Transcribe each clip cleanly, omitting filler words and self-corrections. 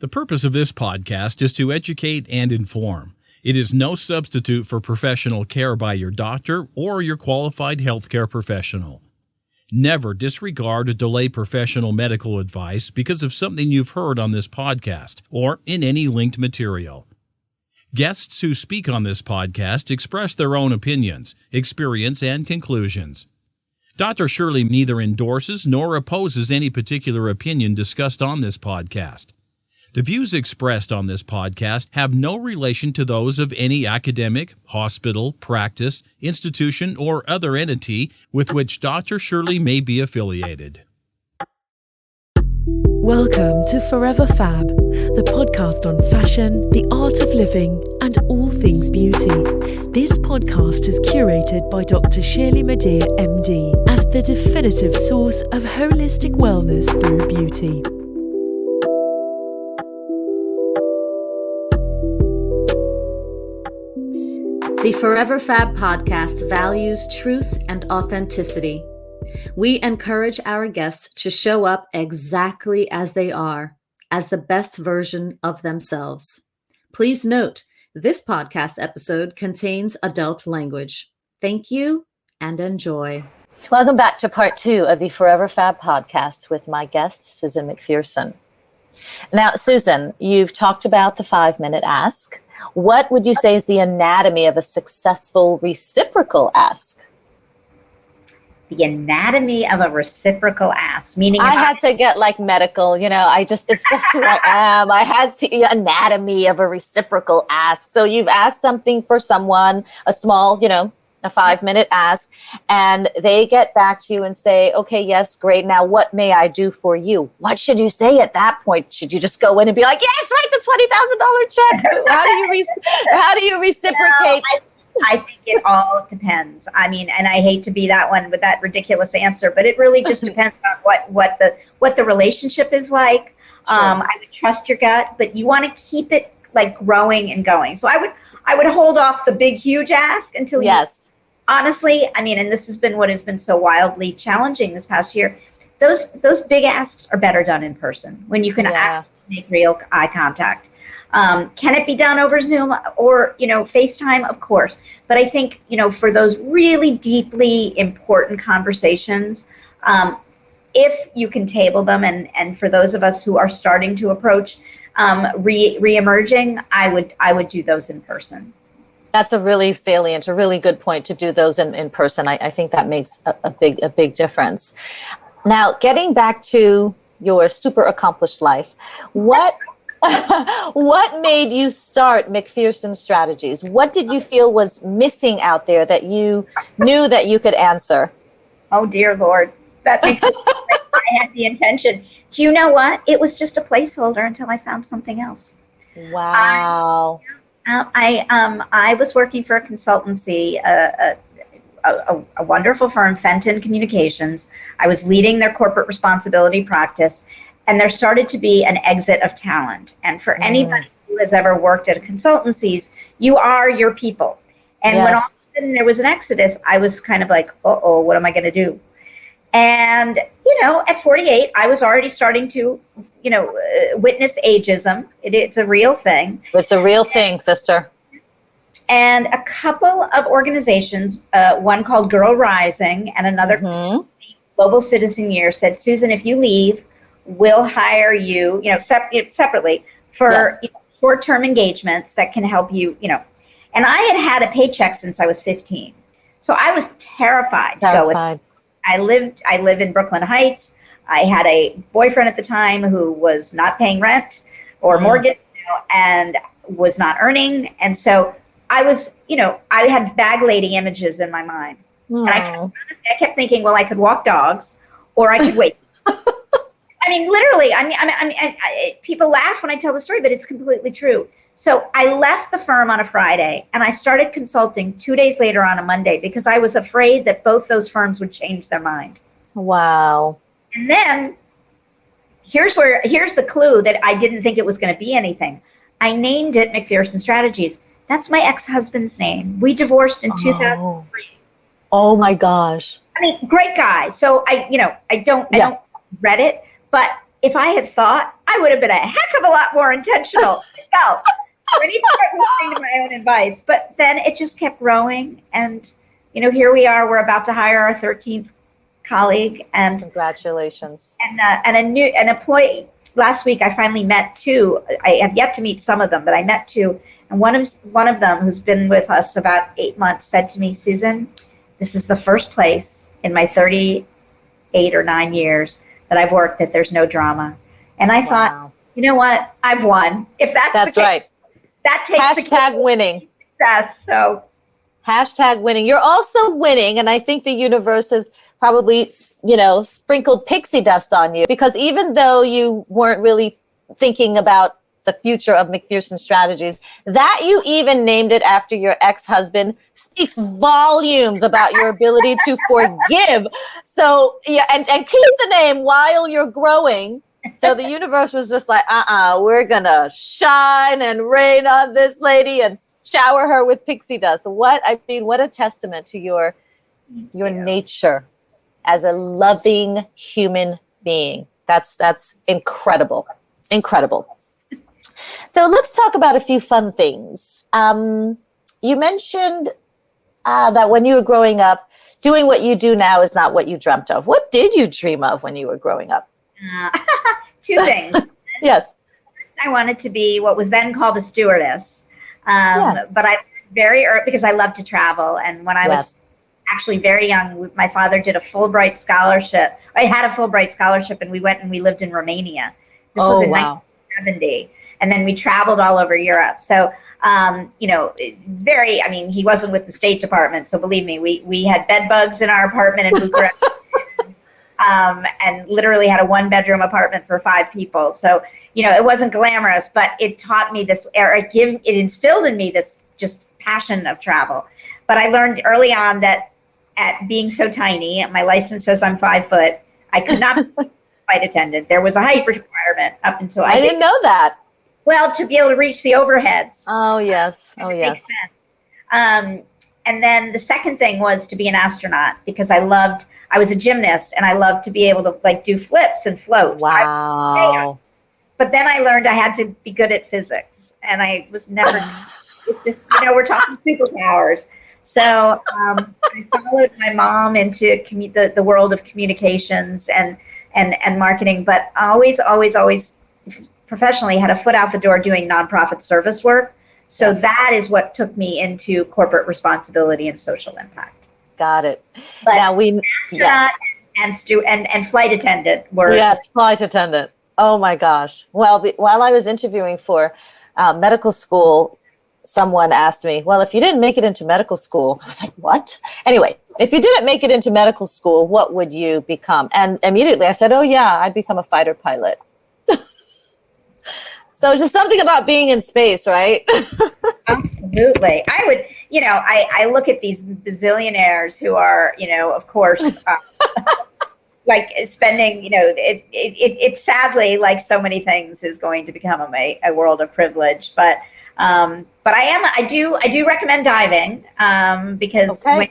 The purpose of this podcast is to educate and inform. It is no substitute for professional care by your doctor or your qualified healthcare professional. Never disregard or delay professional medical advice because of something you've heard on this podcast or in any linked material. Guests who speak on this podcast express their own opinions, experience, and conclusions. Dr. Shirley neither endorses nor opposes any particular opinion discussed on this podcast. The views expressed on this podcast have no relation to those of any academic, hospital, practice, institution, or other entity with which Dr. Shirley may be affiliated. Welcome to Forever Fab, the podcast on fashion, the art of living, and all things beauty. This podcast is curated by Dr. Shirley Madhere, MD, as the definitive source of holistic wellness through beauty. The Forever Fab podcast values truth and authenticity. We encourage our guests to show up exactly as they are, as the best version of themselves. Please note, this podcast episode contains adult language. Thank you and enjoy. Welcome back to part 2 of the Forever Fab podcast with my guest, Susan McPherson. Now, Susan, you've talked about the 5-minute ask. What would you say is the anatomy of a successful reciprocal ask? The anatomy of a reciprocal ask, meaning I had to get like medical, it's just who I am. I had the anatomy of a reciprocal ask. So you've asked something for someone, a small, a 5-minute ask, and they get back to you and say, okay, yes, great. Now what may I do for you? What should you say at that point? Should you just go in and be like, yes, write the $20,000 check? How do you reciprocate? I think it all depends. I mean, and I hate to be that one with that ridiculous answer, but it really just depends on what the relationship is like. Sure. I would trust your gut, but you want to keep it like growing and going. So I would hold off the big, huge ask until yes. Honestly, I mean, and this has been what has been so wildly challenging this past year. Those big asks are better done in person when you can actually make real eye contact. Can it be done over Zoom or, FaceTime? Of course. But I think, for those really deeply important conversations, if you can table them and for those of us who are starting to approach re-emerging, I would do those in person. That's a really salient, a really good point to do those in person. I think that makes a big difference. Now, getting back to your super accomplished life, what made you start McPherson Strategies? What did you feel was missing out there that you knew that you could answer? Oh, dear Lord. That makes it I had the intention. Do you know what? It was just a placeholder until I found something else. Wow. I was working for a consultancy, a wonderful firm, Fenton Communications. I was leading their corporate responsibility practice, and there started to be an exit of talent. And for anybody who has ever worked at consultancies, you are your people. And when all of a sudden there was an exodus, I was kind of like, uh-oh, what am I going to do? And, at 48, I was already starting to, witness ageism. It's a real thing. It's a real thing, sister. And a couple of organizations, one called Girl Rising and another Global Citizen Year, said, Susan, if you leave, we'll hire you, separately for short-term engagements that can help you, And I had a paycheck since I was 15. So I was terrified to go with. I live in Brooklyn Heights. I had a boyfriend at the time who was not paying rent or mortgage, and was not earning. And so I was, I had bag lady images in my mind. And I kept thinking, well, I could walk dogs or I could wait. I mean, literally, people laugh when I tell the story, but it's completely true. So I left the firm on a Friday and I started consulting 2 days later on a Monday because I was afraid that both those firms would change their mind. Wow. And then here's the clue that I didn't think it was going to be anything. I named it McPherson Strategies. That's my ex-husband's name. We divorced in 2003. Oh my gosh. I mean, great guy. So I don't regret it, but if I had thought, I would have been a heck of a lot more intentional. No, I need to start listening to my own advice. But then it just kept growing. And, here we are. We're about to hire our 13th colleague. And congratulations. And an employee. Last week, I finally met two. I have yet to meet some of them, but I met two. And one of them, who's been with us about 8 months, said to me, Susan, this is the first place in my 38 or 9 years that I've worked that there's no drama. And I thought, you know what? I've won. If that's the case, right. That takes hashtag winning. Success. So hashtag winning. You're also winning. And I think the universe has probably, sprinkled pixie dust on you, because even though you weren't really thinking about the future of McPherson Strategies, that you even named it after your ex-husband speaks volumes about your ability to forgive. So yeah, and keep the name while you're growing. So the universe was just like, we're gonna shine and rain on this lady and shower her with pixie dust. What a testament to your nature as a loving human being. That's incredible. Incredible. So let's talk about a few fun things. You mentioned that when you were growing up, doing what you do now is not what you dreamt of. What did you dream of when you were growing up? Two things. Yes. I wanted to be what was then called a stewardess. Yes. But I very early, because I love to travel. And when I was actually very young, my father did a Fulbright scholarship. I had a Fulbright scholarship, and we went and we lived in Romania. This was in 1970. And then we traveled all over Europe. So, he wasn't with the State Department. So believe me, we had bed bugs in our apartment in Bucharest. And literally had a 1-bedroom apartment for 5 people. So, it wasn't glamorous, but it taught me this, it instilled in me this just passion of travel. But I learned early on that at being so tiny, my license says I'm 5 foot, I could not be a flight attendant. There was a height requirement up until I didn't know that. Well, to be able to reach the overheads. Oh, yes. Oh, yes. Makes sense. And then the second thing was to be an astronaut, because I was a gymnast, and I loved to be able to do flips and float. Wow. But then I learned I had to be good at physics, and I was never, it's just, we're talking superpowers. So I followed my mom into the world of communications and marketing, but always professionally had a foot out the door doing nonprofit service work. So that is what took me into corporate responsibility and social impact. Got it. But now astronaut and flight attendant were. Yes, flight attendant. Oh my gosh. Well, while I was interviewing for medical school, someone asked me, well, if you didn't make it into medical school, I was like, what? Anyway, if you didn't make it into medical school, what would you become? And immediately I said, oh yeah, I'd become a fighter pilot. So just something about being in space, right? Absolutely. I would, I look at these bazillionaires who are, of course, spending, it sadly, like so many things, is going to become a world of privilege. But I do recommend diving because when you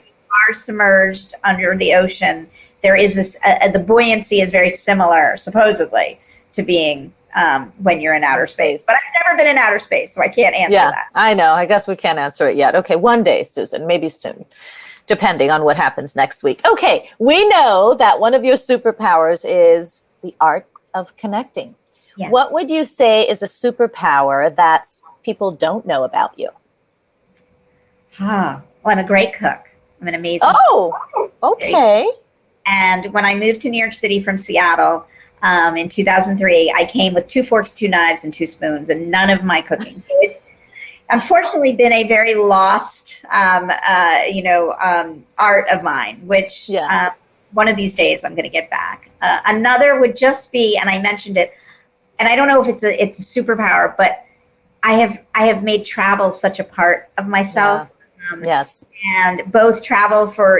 are submerged under the ocean, there is this, the buoyancy is very similar, supposedly, to being when you're in outer space. But I've never been in outer space, so I can't answer that. I know. I guess we can't answer it yet. Okay, one day, Susan, maybe soon, depending on what happens next week. Okay, we know that one of your superpowers is the art of connecting. Yes. What would you say is a superpower that people don't know about you? Well, I'm a great cook. I'm an amazing cook. Okay. And when I moved to New York City from Seattle, in 2003, I came with 2 forks, 2 knives, and 2 spoons, and none of my cooking. So it's unfortunately been a very lost, art of mine, which one of these days I'm going to get back. Another would just be, and I mentioned it, and I don't know if it's a superpower, but I have made travel such a part of myself. Yes. And both travel for,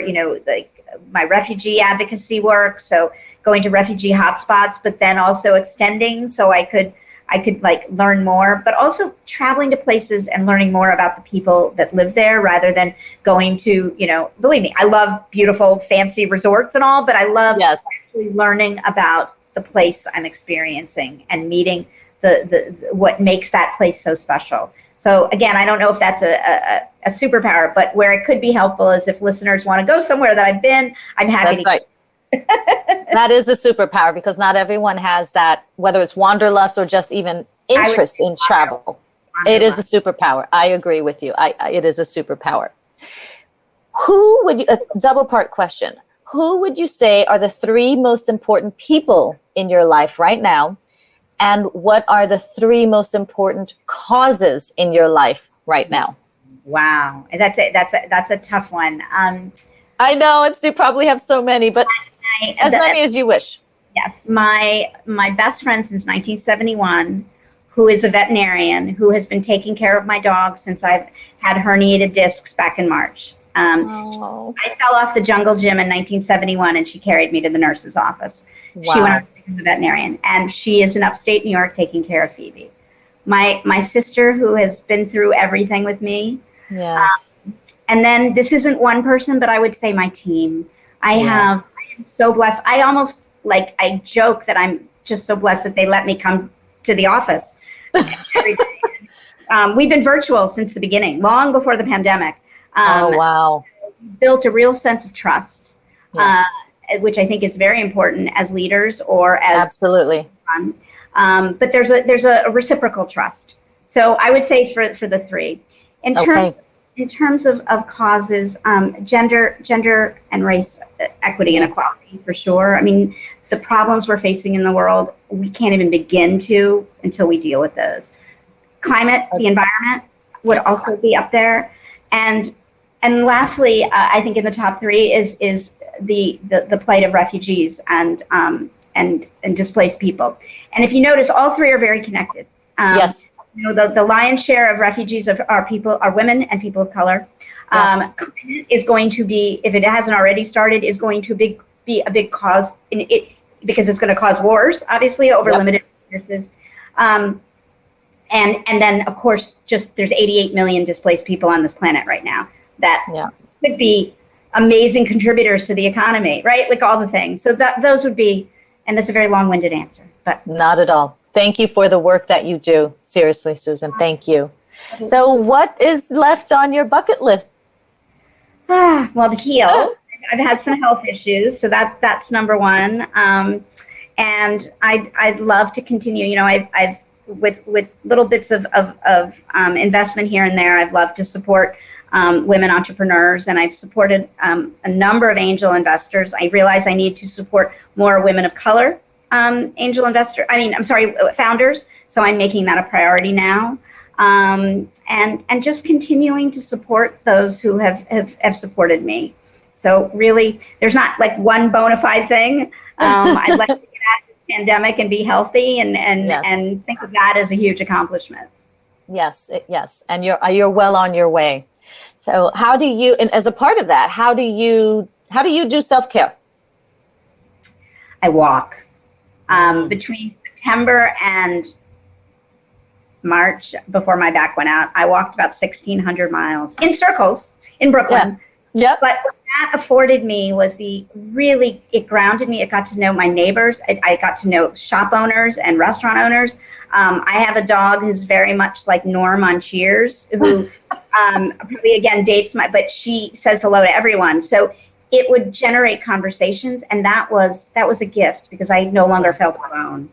my refugee advocacy work, so going to refugee hotspots, but then also extending so I could learn more, but also traveling to places and learning more about the people that live there rather than going to, believe me, I love beautiful, fancy resorts and all, but I love actually learning about the place I'm experiencing and meeting the what makes that place so special. So again, I don't know if that's a superpower, but where it could be helpful is if listeners want to go somewhere that I've been, I'm happy That's right. That is a superpower because not everyone has that, whether it's wanderlust or just even interest in travel. It is a superpower. I agree with you. It is a superpower. Who would you, a double part question, who would you say are the 3 most important people in your life right now? And what are the 3 most important causes in your life right now? Wow. That's a tough one. I know you probably have so many, but as many as you wish. Yes. My best friend since 1971, who is a veterinarian, who has been taking care of my dog since I've had herniated discs back in March. I fell off the jungle gym in 1971 and she carried me to the nurse's office. Wow. She went on to become a veterinarian, and she is in upstate New York taking care of Phoebe. My sister, who has been through everything with me. Yes. And then this isn't one person, but I would say my team. I am so blessed. I joke that I'm just so blessed that they let me come to the office every day. We've been virtual since the beginning, long before the pandemic. Wow. Built a real sense of trust. Yes. Which I think is very important as leaders or as absolutely. But there's a reciprocal trust. So I would say for the 3, in terms of causes, gender and race equity and equality for sure. I mean, the problems we're facing in the world, we can't even begin to until we deal with those. Climate, the environment would also be up there, and lastly, I think in the top 3 is the plight of refugees and displaced people. And if you notice, all 3 are very connected. Yes. You know, the lion's share of refugees are women and people of color. Yes. Is going to be, if it hasn't already started, is going to be a big cause in it, because it's going to cause wars, obviously, over limited resources. And then, of course, just there's 88 million displaced people on this planet right now that could be amazing contributors to the economy, right? Like all the things. So those would be, and that's a very long-winded answer, but not at all. Thank you for the work that you do. Seriously, Susan, thank you. So what is left on your bucket list? Well, the heal. I've had some health issues, so that's number 1. And I'd love to continue. You know, I've with little bits of investment here and there, I've loved to support women entrepreneurs, and I've supported a number of angel investors. I realize I need to support more women of color founders. So I'm making that a priority now, and just continuing to support those who have supported me. So really, there's not like one bona fide thing. I'd like to get out of this pandemic and be healthy, and think of that as a huge accomplishment. Yes, and you're well on your way. So how do you, and as a part of that, how do you do self-care? I walk. Between September and March, before my back went out, I walked about 1,600 miles in circles in Brooklyn. Yeah. But what that afforded me was it grounded me. It got to know my neighbors. I got to know shop owners and restaurant owners. I have a dog who's very much like Norm on Cheers, who probably again dates but she says hello to everyone. So it would generate conversations, and that was a gift because I no longer felt alone.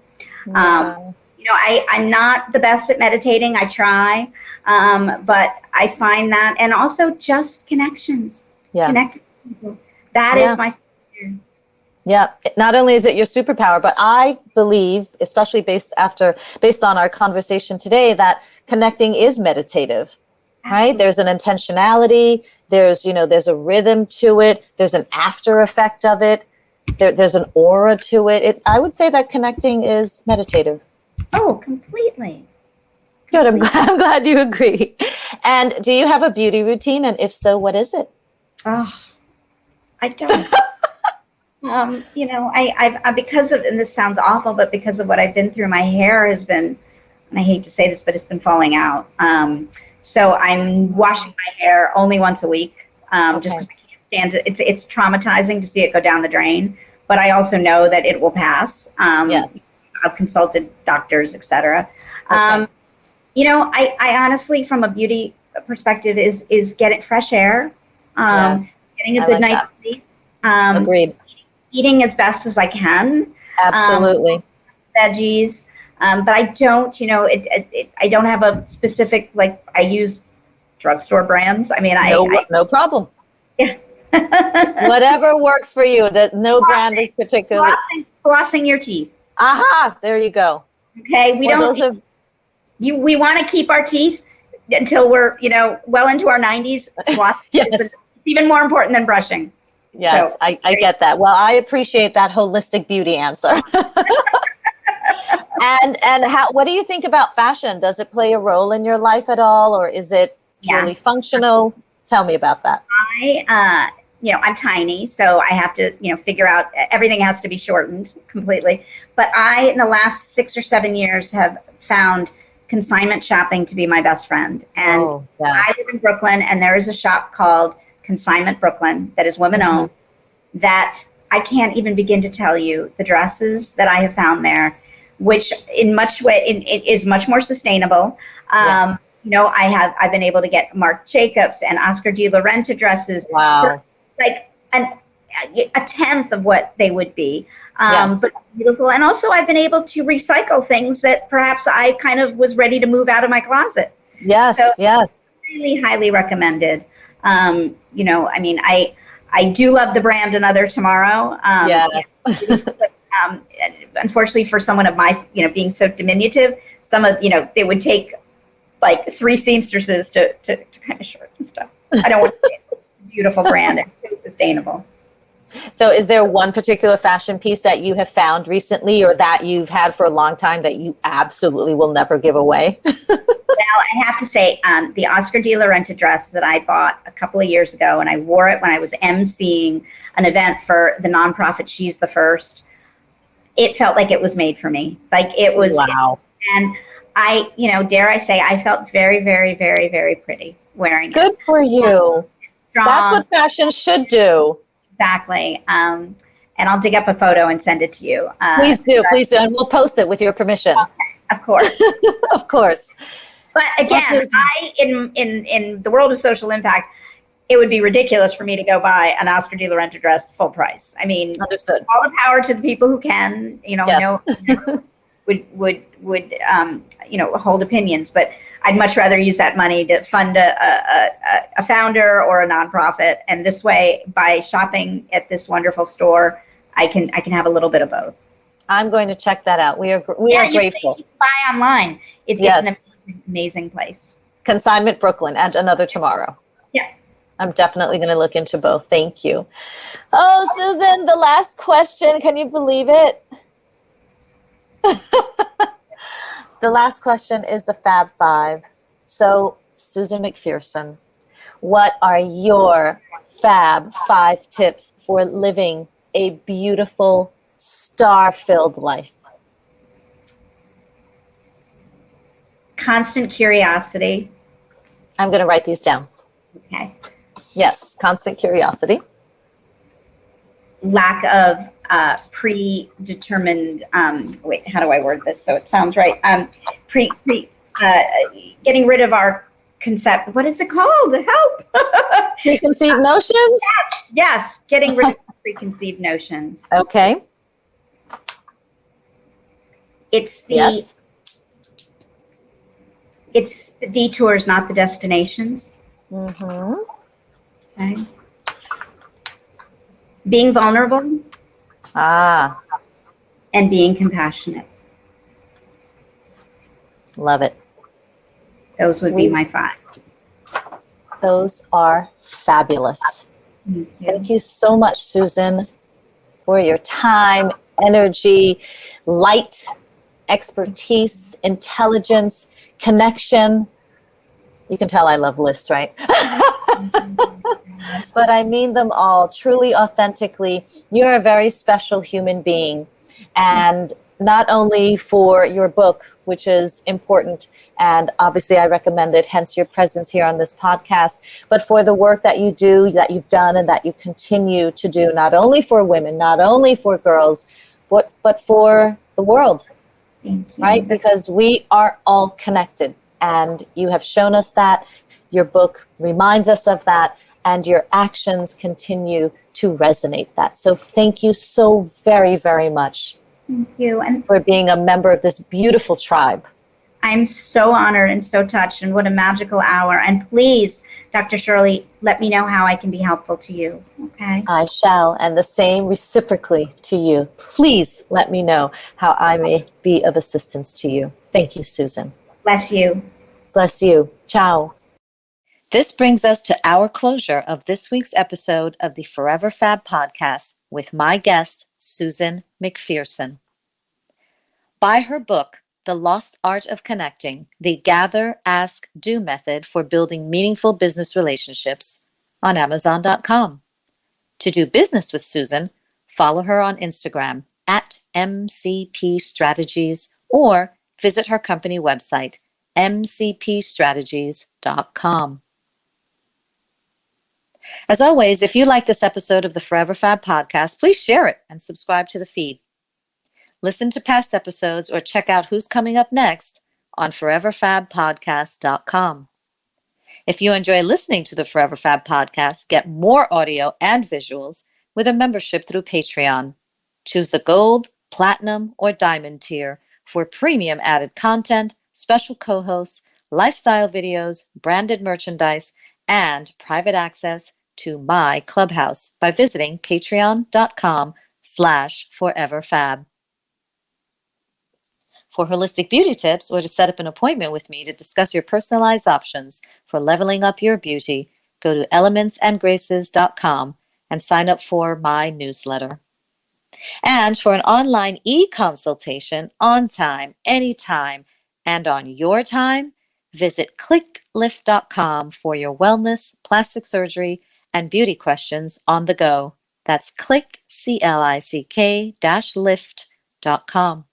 Wow. I'm not the best at meditating. I try, but I find that, and also just connections. Yeah. Connecting people. That is my superpower. Yeah. Not only is it your superpower, but I believe, especially based on our conversation today, that connecting is meditative. Absolutely. Right? There's an intentionality. There's a rhythm to it. There's an after effect of it. There's an aura to it. I would say that connecting is meditative. Oh, completely. Good. I'm glad you agree. And do you have a beauty routine? And if so, what is it? Oh, I don't. I because of, and this sounds awful, but because of what I've been through, my hair has been, and I hate to say this, but it's been falling out. So I'm washing my hair only once a week, just because I can't stand it. It's traumatizing to see it go down the drain. but I also know that it will pass. Yes. I've consulted doctors, etc. Okay. I honestly, from a beauty perspective, is getting fresh air, Yes. getting a I good like night's that. sleep, Agreed. eating as best as I can. Absolutely. Veggies, but I don't. I don't have a specific, like, I use drugstore brands. I mean, No problem. yeah. Whatever works for you. That no brand is particularly. Flossing your teeth. Aha! There you go. Okay, we we want to keep our teeth until we're well into our 90s. Flossing Yes. is even more important than brushing. Yes, So, I get that. Well, I appreciate that holistic beauty answer. And what do you think about fashion? Does it play a role in your life at all, or is it purely Yes. functional? Tell me about that. I'm tiny, so I have to, figure out, everything has to be shortened completely. But I, in the last 6 or 7 years, have found consignment shopping to be my best friend. And I live in Brooklyn, and there is a shop called Consignment Brooklyn that is women-owned, that I can't even begin to tell you the dresses that I have found there, which it is much more sustainable. I've been able to get Marc Jacobs and Oscar de la Renta dresses for like a tenth of what they would be. But beautiful. And also I've been able to recycle things that perhaps I kind of was ready to move out of my closet. Yes, so yes. Really highly recommended. I do love the brand Another Tomorrow. Unfortunately for someone of my, being so diminutive, they would take like 3 seamstresses to kind of shorten stuff. I don't want to say it's a beautiful brand and it's sustainable. So is there one particular fashion piece that you have found recently or that you've had for a long time that you absolutely will never give away? Well, I have to say, the Oscar de la Renta dress that I bought a couple of years ago, and I wore it when I was emceeing an event for the nonprofit She's the First, it felt like it was made for me. Like it was. Wow. And I, dare I say, I felt very, very, very, very pretty wearing it. Good for you. Strong. That's what fashion should do. Exactly. And I'll dig up a photo and send it to you. Please do. And we'll post it with your permission. Okay, of course. Of course. But again, in the world of social impact, it would be ridiculous for me to go buy an Oscar de la Renta dress full price. I mean, understood. All the power to the people who can, would hold opinions, but I'd much rather use that money to fund a founder or a nonprofit. And this way, by shopping at this wonderful store, I can have a little bit of both. I'm going to check that out. We are grateful. You can buy online. It's an amazing place. Consignment Brooklyn and Another Tomorrow. Yeah. I'm definitely going to look into both. Thank you. Oh, Susan, the last question. Can you believe it? The last question is the Fab Five. So, Susan McPherson, what are your Fab 5 tips for living a beautiful, star-filled life? Constant curiosity. I'm going to write these down. Okay. Yes, constant curiosity. Lack of predetermined, wait, how do I word this so it sounds right? Getting rid of our concept, what is it called? Help! Preconceived notions? Yes, getting rid of preconceived notions. Okay. It's the detours, not the destinations. Mm-hmm. Okay. Being vulnerable. And being compassionate. Love it. Those would be my 5. Those are fabulous. Thank you so much, Susan, for your time, energy, light, expertise, intelligence, connection. You can tell I love lists, right? But I mean them all truly, authentically. You're a very special human being. And not only for your book, which is important, and obviously I recommend it, hence your presence here on this podcast, but for the work that you do, that you've done, and that you continue to do, not only for women, not only for girls, but for the world, right? Because we are all connected, and you have shown us that. Your book reminds us of that, and your actions continue to resonate that. So thank you so very, very much. Thank you. And for being a member of this beautiful tribe. I'm so honored and so touched, and what a magical hour. And please, Dr. Shirley, let me know how I can be helpful to you, okay? I shall, and the same reciprocally to you. Please let me know how I may be of assistance to you. Thank you, Susan. Bless you. Bless you. Ciao. This brings us to our closure of this week's episode of the Forever Fab podcast with my guest, Susan McPherson. Buy her book, The Lost Art of Connecting, the Gather, Ask, Do method for building meaningful business relationships on Amazon.com. To do business with Susan, follow her on Instagram at MCP Strategies or visit her company website, mcpstrategies.com. As always, if you like this episode of the Forever Fab podcast, please share it and subscribe to the feed. Listen to past episodes or check out who's coming up next on foreverfabpodcast.com. If you enjoy listening to the Forever Fab podcast, get more audio and visuals with a membership through Patreon. Choose the gold, platinum, or diamond tier for premium added content, special co-hosts, lifestyle videos, branded merchandise, and private access to my clubhouse by visiting patreon.com/foreverfab. For holistic beauty tips or to set up an appointment with me to discuss your personalized options for leveling up your beauty, go to elementsandgraces.com and sign up for my newsletter. And for an online e-consultation on time, anytime, and on your time, visit clicklift.com for your wellness, plastic surgery, and beauty questions on the go. That's click-lift.com.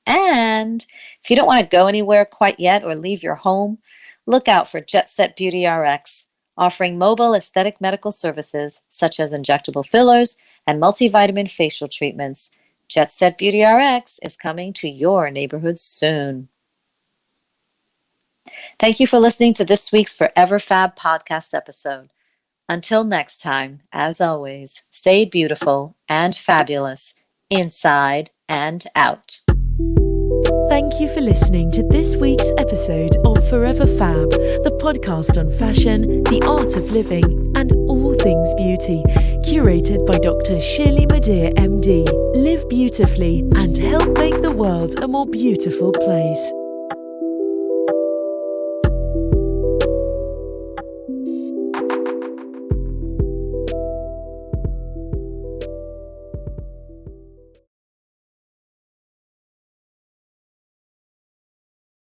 And if you don't want to go anywhere quite yet or leave your home, look out for Jet Set Beauty RX, offering mobile aesthetic medical services such as injectable fillers and multivitamin facial treatments. Jet Set Beauty RX is coming to your neighborhood soon. Thank you for listening to this week's Forever Fab podcast episode. Until next time, as always, stay beautiful and fabulous inside and out. Thank you for listening to this week's episode of Forever Fab, the podcast on fashion, the art of living, and all things beauty, curated by Dr. Shirley Madhere, MD. Live beautifully and help make the world a more beautiful place.